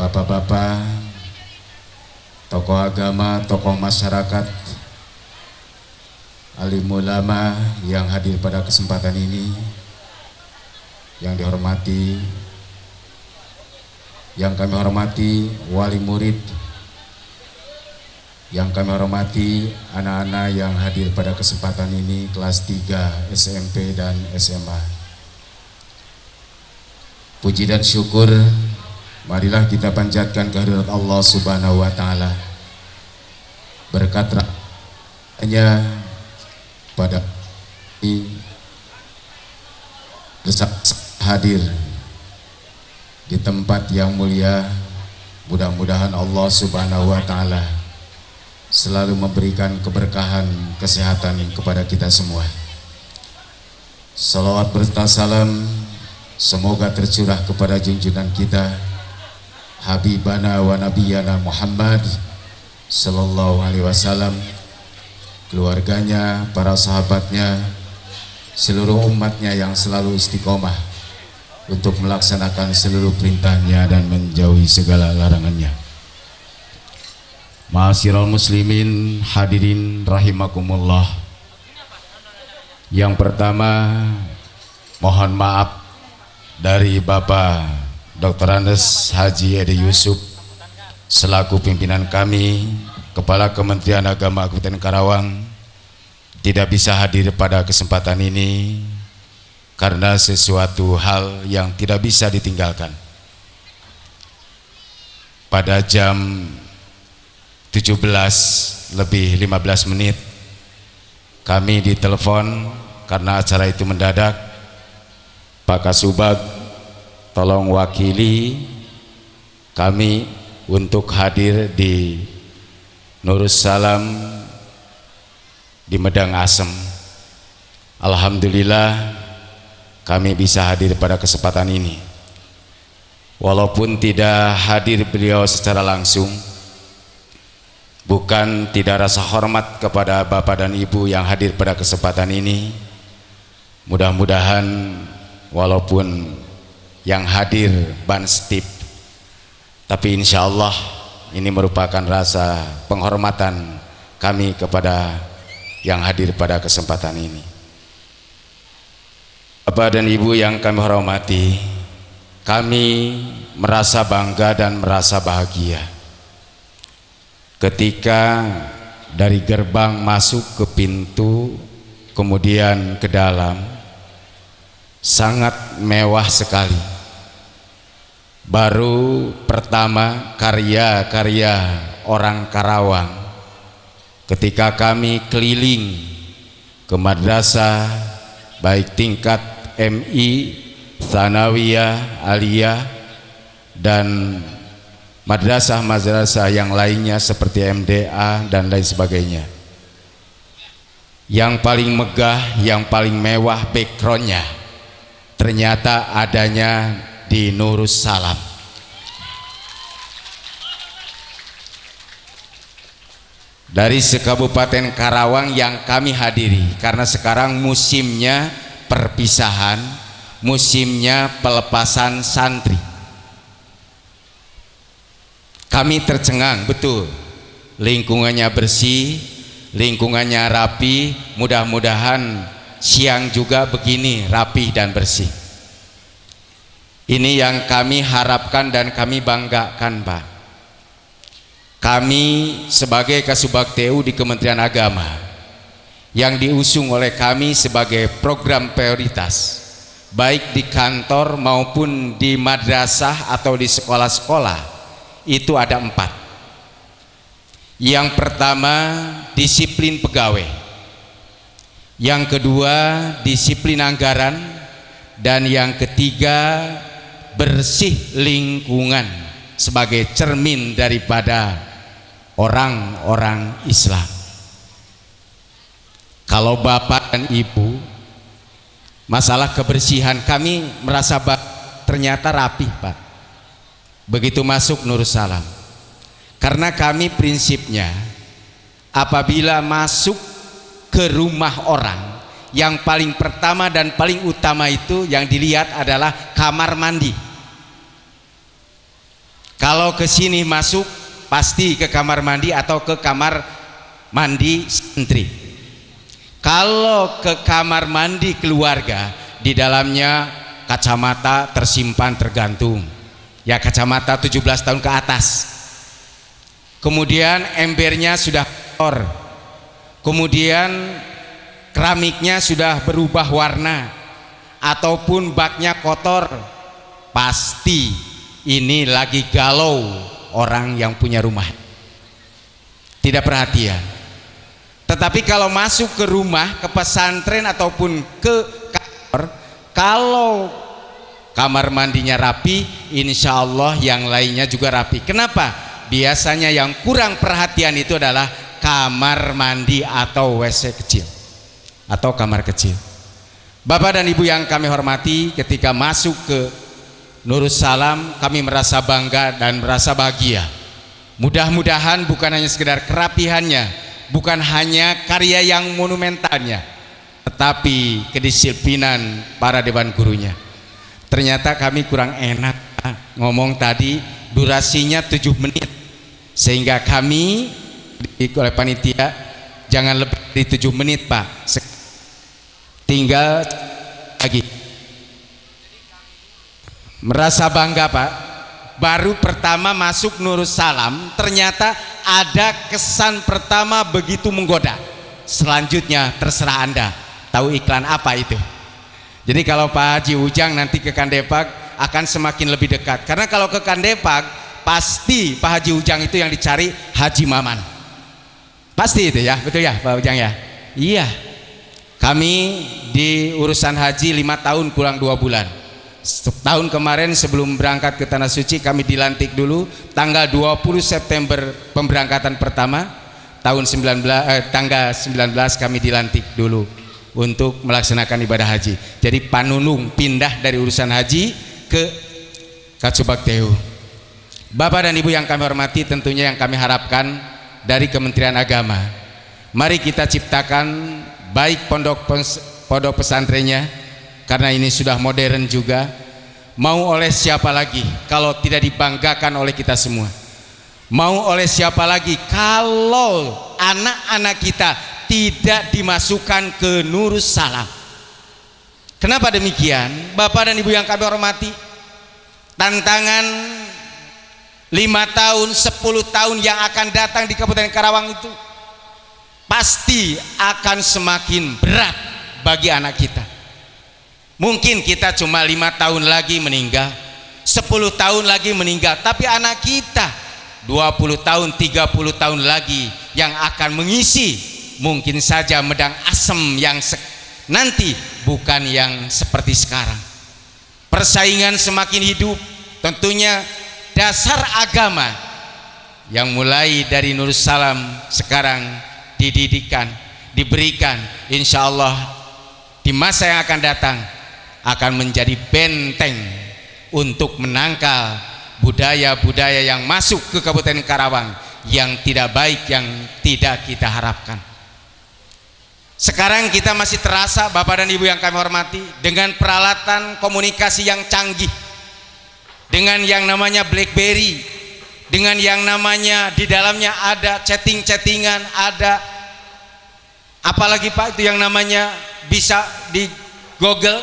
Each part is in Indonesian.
bapak-bapak, tokoh agama, tokoh masyarakat, alim ulama yang hadir pada kesempatan ini, yang dihormati, yang kami hormati wali murid, yang kami hormati anak-anak yang hadir pada kesempatan ini kelas 3 SMP dan SMA. Puji dan syukur marilah kita panjatkan kehadirat Allah Subhanahu wa taala. Berkat rahmatnya pada ini hadir di tempat yang mulia. Mudah-mudahan Allah Subhanahu wa taala selalu memberikan keberkahan, kesehatan kepada kita semua. Salawat berserta salam semoga tercurah kepada junjungan kita Habibana wa Nabiyana Muhammad sallallahu alaihi wasallam, keluarganya, para sahabatnya, seluruh umatnya yang selalu istiqomah untuk melaksanakan seluruh perintahnya dan menjauhi segala larangannya. Ma'asyiral muslimin hadirin rahimakumullah. Yang pertama, mohon maaf dari Bapak Dr. Andes Haji Edi Yusuf selaku pimpinan kami, Kepala Kementerian Agama Kabupaten Karawang, tidak bisa hadir pada kesempatan ini karena sesuatu hal yang tidak bisa ditinggalkan. Pada jam 17:15 kami ditelepon karena acara itu mendadak. Pak Kasubag tolong wakili kami untuk hadir di Nurus Salam di Medang Asem. Alhamdulillah kami bisa hadir pada kesempatan ini. Walaupun tidak hadir beliau secara langsung, bukan tidak rasa hormat kepada Bapak dan Ibu yang hadir pada kesempatan ini. Mudah-mudahan walaupun yang hadir Ban Stip, tapi insya Allah ini merupakan rasa penghormatan kami kepada yang hadir pada kesempatan ini. Bapak dan Ibu yang kami hormati, kami merasa bangga dan merasa bahagia ketika dari gerbang masuk ke pintu kemudian ke dalam sangat mewah sekali. Baru pertama karya-karya orang Karawang ketika kami keliling ke madrasah baik tingkat MI, Tsanawiyah, Aliyah dan madrasah-madrasah yang lainnya seperti MDA dan lain sebagainya. Yang paling megah, yang paling mewah backgroundnya ternyata adanya di Nurus Salam. Dari sekabupaten Karawang yang kami hadiri, karena sekarang musimnya perpisahan, musimnya pelepasan santri. Kami tercengang betul, lingkungannya bersih, lingkungannya rapi. Mudah-mudahan siang juga begini rapi dan bersih. Ini yang kami harapkan dan kami banggakan, Pak. Kami sebagai Kasubag TU di Kementerian Agama yang diusung oleh kami sebagai program prioritas baik di kantor maupun di madrasah atau di sekolah-sekolah itu ada 4. Yang pertama disiplin pegawai, yang kedua disiplin anggaran, dan yang ketiga bersih lingkungan sebagai cermin daripada orang-orang Islam. Kalau Bapak dan Ibu, masalah kebersihan kami merasa ternyata rapi, Pak, begitu masuk Nurus Salam. Karena kami prinsipnya apabila masuk ke rumah orang, yang paling pertama dan paling utama itu yang dilihat adalah kamar mandi. Kalau ke sini masuk pasti ke kamar mandi atau ke kamar mandi santri. Kalau ke kamar mandi keluarga, di dalamnya kacamata tersimpan tergantung. Ya, kacamata 17 tahun ke atas. Kemudian embernya sudah kotor. Kemudian keramiknya sudah berubah warna ataupun baknya kotor. Pasti ini lagi galau orang yang punya rumah. Tidak perhatian. Tetapi kalau masuk ke rumah, ke pesantren ataupun ke kantor, kalau kamar mandinya rapi, insya Allah yang lainnya juga rapi. Kenapa? Biasanya yang kurang perhatian itu adalah kamar mandi atau WC kecil atau kamar kecil. Bapak dan Ibu yang kami hormati, ketika masuk ke Nurus Salam kami merasa bangga dan merasa bahagia. Mudah-mudahan bukan hanya sekedar kerapihannya, bukan hanya karya yang monumentalnya, tetapi kedisiplinan para dewan gurunya. Ternyata kami kurang enak ngomong tadi, durasinya 7 menit, sehingga kami oleh panitia jangan lebih dari 7 menit Pak, tinggal lagi. Merasa bangga Pak, baru pertama masuk Nurus Salam ternyata ada kesan pertama begitu menggoda. Selanjutnya terserah Anda tahu iklan apa itu. Jadi kalau Pak Haji Ujang nanti ke Kandepak akan semakin lebih dekat, karena kalau ke Kandepak pasti Pak Haji Ujang itu yang dicari Haji Maman, pasti itu ya, betul ya Pak Ujang ya. Iya, kami di urusan haji 5 tahun kurang 2 bulan. Tahun kemarin sebelum berangkat ke Tanah Suci kami dilantik dulu tanggal 20 September pemberangkatan pertama tahun tanggal 19 kami dilantik dulu untuk melaksanakan ibadah haji. Jadi Panunung pindah dari urusan haji ke Kacubakteu. Bapak dan Ibu yang kami hormati, tentunya yang kami harapkan dari Kementerian Agama, mari kita ciptakan baik pondok pesantrennya, karena ini sudah modern juga. Mau oleh siapa lagi kalau tidak dibanggakan oleh kita semua? Mau oleh siapa lagi kalau anak-anak kita tidak dimasukkan ke Nurus Salam? Kenapa demikian? Bapak dan Ibu yang kami hormati, tantangan 5 tahun, 10 tahun yang akan datang di Kabupaten Karawang itu pasti akan semakin berat bagi anak kita. Mungkin kita cuma 5 tahun lagi meninggal, 10 tahun lagi meninggal, tapi anak kita 20 tahun, 30 tahun lagi yang akan mengisi mungkin saja medang asem yang nanti bukan yang seperti sekarang. Persaingan semakin hidup, tentunya dasar agama yang mulai dari Nurus Salam sekarang dididikan, diberikan, insya Allah di masa yang akan datang akan menjadi benteng untuk menangkal budaya-budaya yang masuk ke Kabupaten Karawang yang tidak baik, yang tidak kita harapkan. Sekarang kita masih terasa Bapak dan Ibu yang kami hormati, dengan peralatan komunikasi yang canggih, dengan yang namanya BlackBerry, dengan yang namanya di dalamnya ada chatting-chattingan, ada apalagi Pak itu yang namanya bisa di Google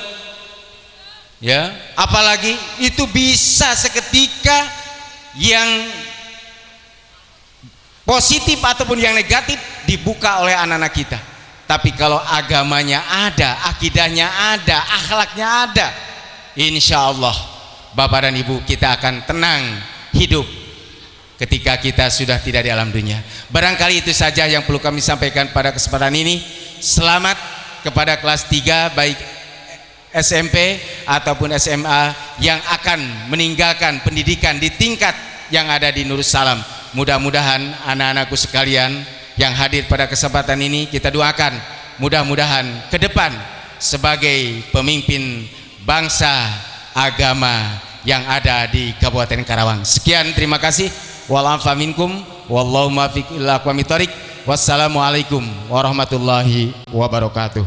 ya, apalagi itu bisa seketika yang positif ataupun yang negatif dibuka oleh anak-anak kita. Tapi kalau agamanya ada, akidahnya ada, akhlaknya ada, insya Allah Bapak dan Ibu kita akan tenang hidup ketika kita sudah tidak di alam dunia. Barangkali itu saja yang perlu kami sampaikan pada kesempatan ini. Selamat kepada kelas 3 baik SMP ataupun SMA yang akan meninggalkan pendidikan di tingkat yang ada di Nurus Salam. Mudah-mudahan anak-anakku sekalian yang hadir pada kesempatan ini, kita doakan mudah-mudahan ke depan sebagai pemimpin bangsa agama yang ada di Kabupaten Karawang. Sekian, terima kasih. Wassalamualaikum warahmatullahi wabarakatuh.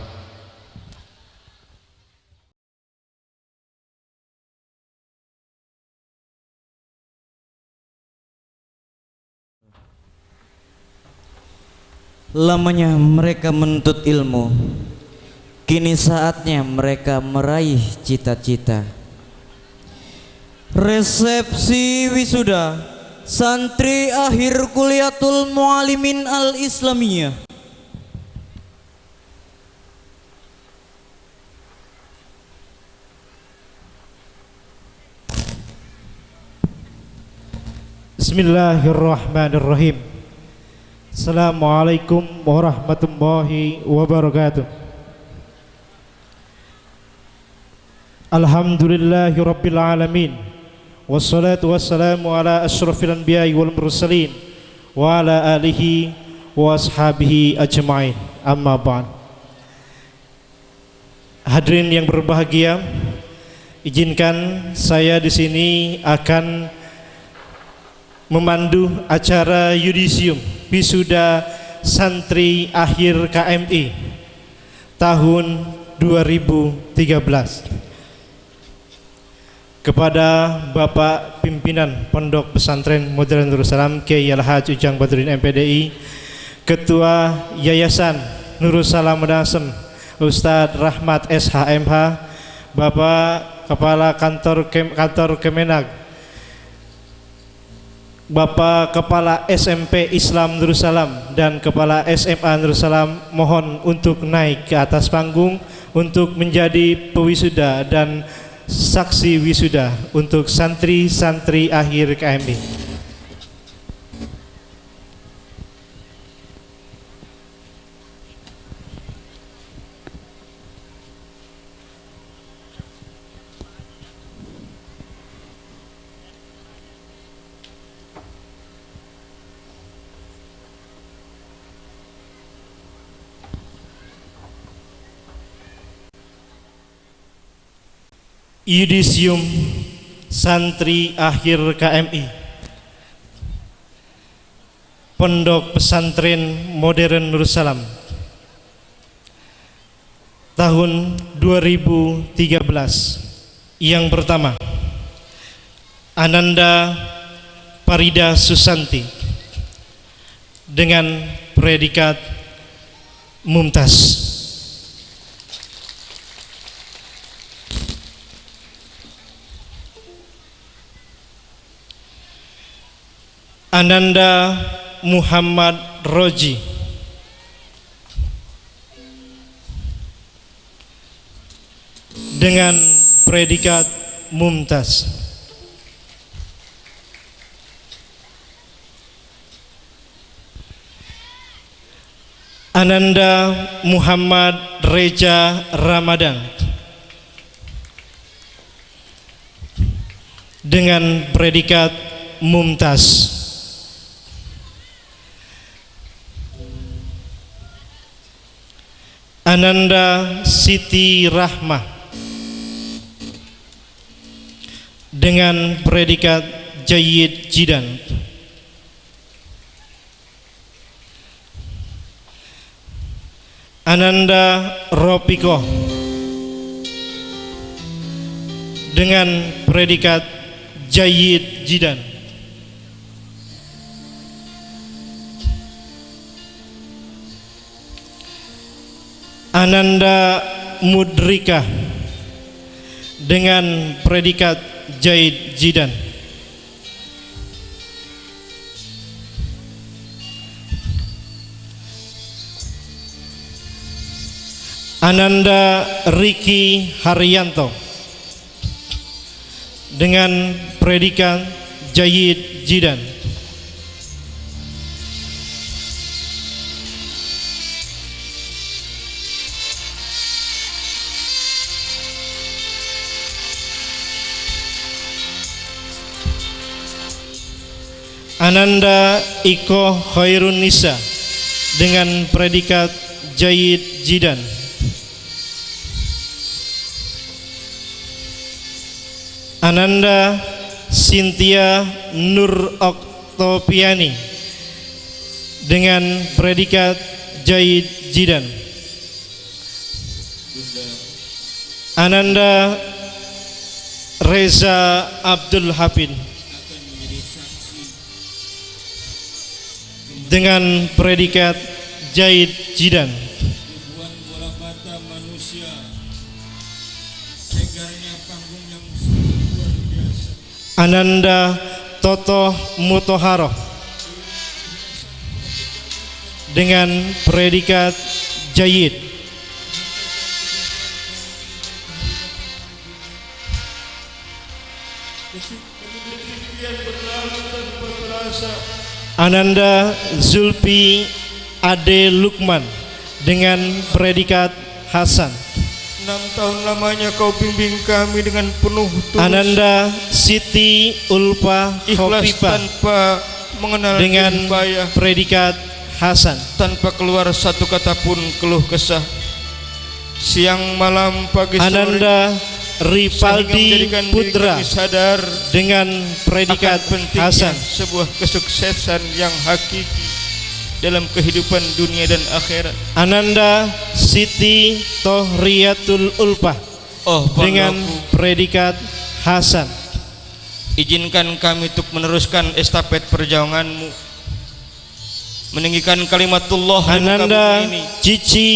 Lamanya mereka menuntut ilmu, kini saatnya mereka meraih cita-cita. Resepsi wisuda santri akhir Kuliatul Muallimin Al-Islamiyah. Bismillahirrahmanirrahim. Assalamualaikum warahmatullahi wabarakatuh. Alhamdulillahi rabbil alamin. Wassalatu wassalamu ala asyrafil anbiya'i wal mursalin wa ala alihi wa ashabihi ajma'in. Amma ba'd. Hadirin yang berbahagia, izinkan saya di sini akan memandu acara yudisium wisuda santri akhir KMI tahun 2013 kepada Bapak Pimpinan Pondok Pesantren Modern Nurul Salam Kiai Al-Haj Ujang Badruddin MPDI, Ketua Yayasan Nurul Salam Menasem Ustadz Rahmat SHMH, Bapak Kepala Kantor Kemenag, Bapak Kepala SMP Islam Nurul Salam dan Kepala SMA Nurul Salam, mohon untuk naik ke atas panggung untuk menjadi pewisuda dan saksi wisuda untuk santri-santri akhir KMI. Yudisium santri akhir KMI Pondok Pesantren Modern Nurul Salam tahun 2013. Yang pertama, Ananda Parida Susanti dengan predikat Mumtaz. Ananda Muhammad Roji dengan predikat Mumtaz. Ananda Muhammad Reja Ramadan dengan predikat Mumtaz. Ananda Siti Rahmah dengan predikat Jayyid Jidan. Ananda Ropiko dengan predikat Jayyid Jidan. Ananda Mudrika dengan predikat Jayyid Jidan. Ananda Riki Haryanto dengan predikat Jayyid Jidan. Ananda Iko Khairun Nisa dengan predikat Jayyid Jidan. Ananda Cynthia Nur Oktopiani dengan predikat Jayyid Jidan. Ananda Reza Abdul Hafid dengan predikat Jahid Jidan. Ribuan bola mata manusia, cegarnya panggung yang luar biasa. Ananda Toto Mutoharo dengan predikat Jahid. Ananda Zulfi Ade Lukman dengan predikat Hasan. 6 tahun lamanya kau bimbing kami dengan penuh tulus, Ananda Siti Ulfa ikhlas Khofifah tanpa mengenal dengan jerih payah, predikat Hasan. tanpa keluar satu kata pun keluh kesah. Siang malam pagi sore Ananda sehingga Ripaldi menjadikan diri Putra kami sadar dengan predikat akan pentingnya Hasan. sebuah kesuksesan yang hakiki dalam kehidupan dunia dan akhirat. Ananda Siti Tohriyatul Ulfah Oh dengan Panglaku, predikat Hasan. izinkan kami untuk meneruskan estafet perjuanganmu, meninggikan kalimatullah di muka Ananda bumi ini. Cici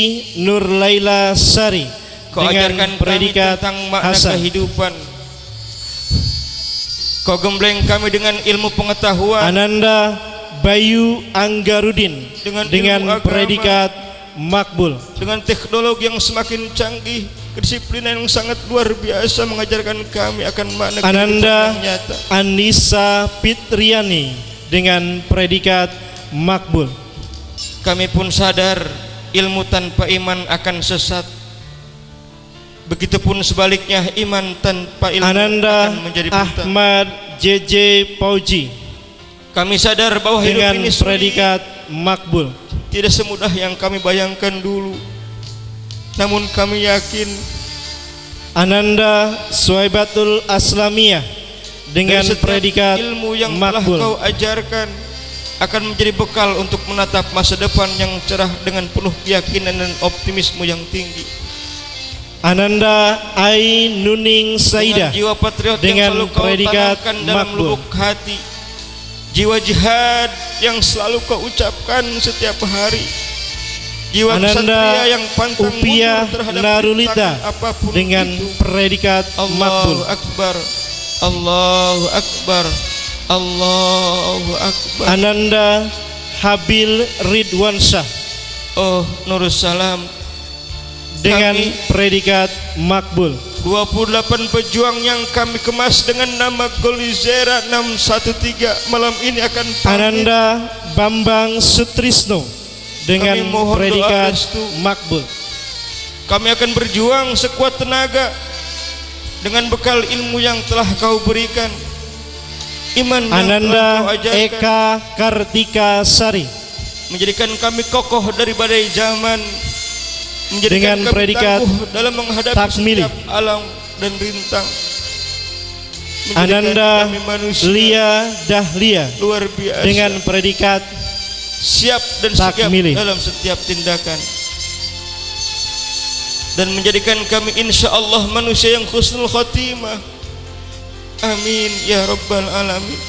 Nur Laila Sari Kau ajarkan dengan kami predikat tentang makna Hasan. kehidupan. Kau gembleng kami dengan ilmu pengetahuan, Ananda Bayu Anggarudin Dengan dengan ilmu agama, predikat Makbul. dengan teknologi yang semakin canggih, kedisiplinan yang sangat luar biasa mengajarkan kami akan makna kehidupan Ananda yang nyata. Anissa Fitriani dengan predikat Makbul. Kami pun sadar ilmu tanpa iman akan sesat. Begitupun sebaliknya, iman tanpa ilmu Ananda akan menjadi buta. Ahmad JJ Pauji Kami sadar bahwa hidup dengan ini sulit, predikat Makbul. tidak semudah yang kami bayangkan dulu. Namun kami yakin Ananda Suwaibatul Aslamiyah dengan dari setiap predikat ilmu yang telah Makbul. kau ajarkan akan menjadi bekal untuk menatap masa depan yang cerah dengan penuh keyakinan dan optimisme yang tinggi. Ananda Ai Nuning Saida Dengan jiwa patriot dengan yang selalu kau predikat tanamkan dalam Makbul. lubuk hati, jiwa jihad yang selalu kau ucapkan setiap hari, jiwa Ananda kesatria yang pantang Upia mundur terhadap Narulita rintangan apapun dengan itu. predikat Makbul. Allahu Akbar, Allahu Akbar, Allahu Akbar. Ananda Habil Ridwansyah Oh Nurussalam, dengan kami predikat Makbul. 28 pejuang yang kami kemas dengan nama Golizera 613 malam ini akan pamit. Ananda Bambang Sutrisno dengan Kami mohon doa predikat restu. Makbul. Kami akan berjuang sekuat tenaga dengan bekal ilmu yang telah kau berikan, iman yang telah kau Ananda ajarkan, Eka Kartika Sari menjadikan kami kokoh dari badai zaman, menjadikan dengan kami predikat tangguh dalam menghadapi Takmili. setiap alam dan rintang, menjadikan Ananda kami manusia Lia Dahlia luar biasa dengan predikat siap dan sigap Takmili. dalam setiap tindakan, dan menjadikan kami insya Allah manusia yang husnul khotimah. Amin ya rabbal alamin.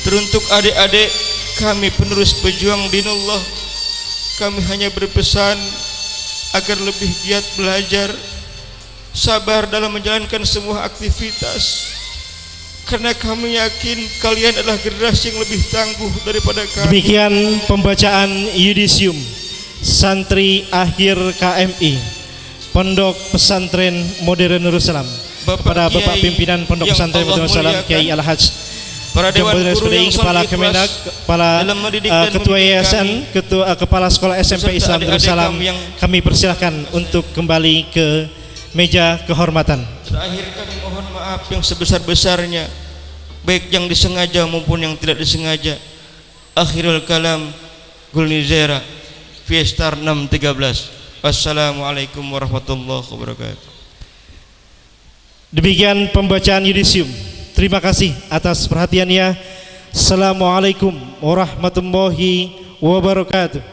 Teruntuk adik-adik kami penerus pejuang dinullah, kami hanya berpesan agar lebih giat belajar, sabar dalam menjalankan semua aktivitas, karena kami yakin kalian adalah generasi yang lebih tangguh daripada kami. Demikian pembacaan yudisium santri akhir KMI Pondok Pesantren Modern Nurul Salam kepada Bapak Kiai Pimpinan Pondok yang Pesantren Allah Modern Nurul Salam muliakan, Kiai Al-Haj para dewan Jember guru yang Kepala selalu Kemenak, ikhlas Kepala dalam mendidik dan Ketua membimbing Yayasan, Kepala Sekolah SMP beserta Islam Nurul adik-adik Salam, kami yang kami persilahkan untuk kembali ke meja kehormatan. Terakhir kami mohon maaf yang sebesar-besarnya, baik yang disengaja maupun yang tidak disengaja. Akhirul kalam Gulnizera Fiestar 613. Wassalamualaikum warahmatullahi wabarakatuh. Demikian pembacaan yudisium. Terima kasih atas perhatiannya. Assalamualaikum warahmatullahi wabarakatuh.